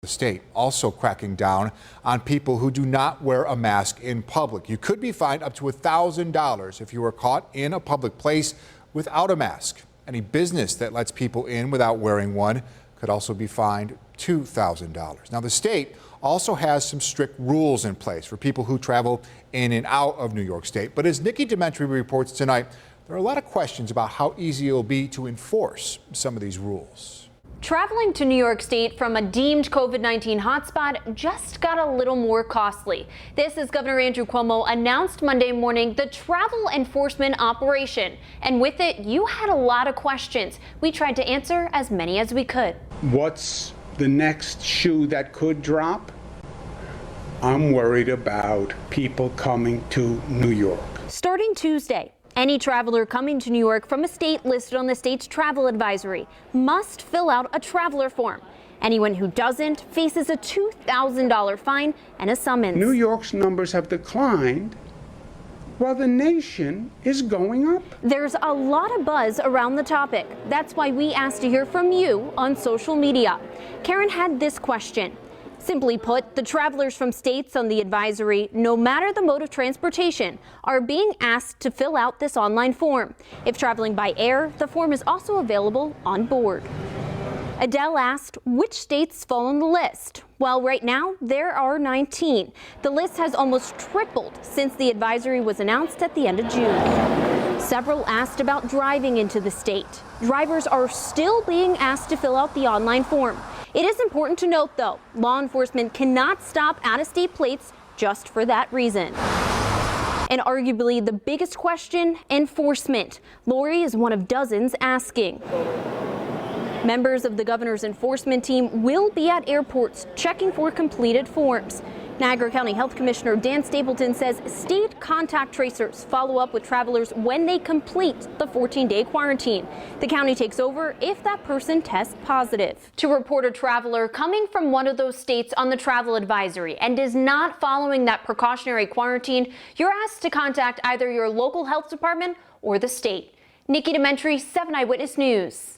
The state also cracking down on people who do not wear a mask in public. You could be fined up to $1,000 if you were caught in a public place without a mask. Any business that lets people in without wearing one could also be fined $2,000. Now, the state also has some strict rules in place for people who travel in and out of New York State. But as Nikki Dementri reports tonight, there are a lot of questions about how easy it will be to enforce some of these rules. Traveling to New York State from a deemed COVID-19 hotspot just got a little more costly. This is Governor Andrew Cuomo announced Monday morning the travel enforcement operation. And with it, you had a lot of questions. We tried to answer as many as we could. What's the next shoe that could drop? I'm worried about people coming to New York. Starting Tuesday, any traveler coming to New York from a state listed on the state's travel advisory must fill out a traveler form. Anyone who doesn't faces a $2,000 fine and a summons. New York's numbers have declined while the nation is going up. There's a lot of buzz around the topic. That's why we asked to hear from you on social media. Karen had this question. Simply put, the travelers from states on the advisory, no matter the mode of transportation, are being asked to fill out this online form. If traveling by air, the form is also available on board. Adele asked which states fall on the list. Well, right now, there are 19. The list has almost tripled since the advisory was announced at the end of June. Several asked about driving into the state. Drivers are still being asked to fill out the online form. It is important to note, though, law enforcement cannot stop out-of-state plates just for that reason. And arguably the biggest question, enforcement. Lori is one of dozens asking. Members of the governor's enforcement team will be at airports checking for completed forms. Niagara County Health Commissioner Dan Stapleton says state contact tracers follow up with travelers when they complete the 14-day quarantine. The county takes over if that person tests positive. To report a traveler coming from one of those states on the travel advisory and is not following that precautionary quarantine, you're asked to contact either your local health department or the state. Nikki Dementri, 7 Eyewitness News.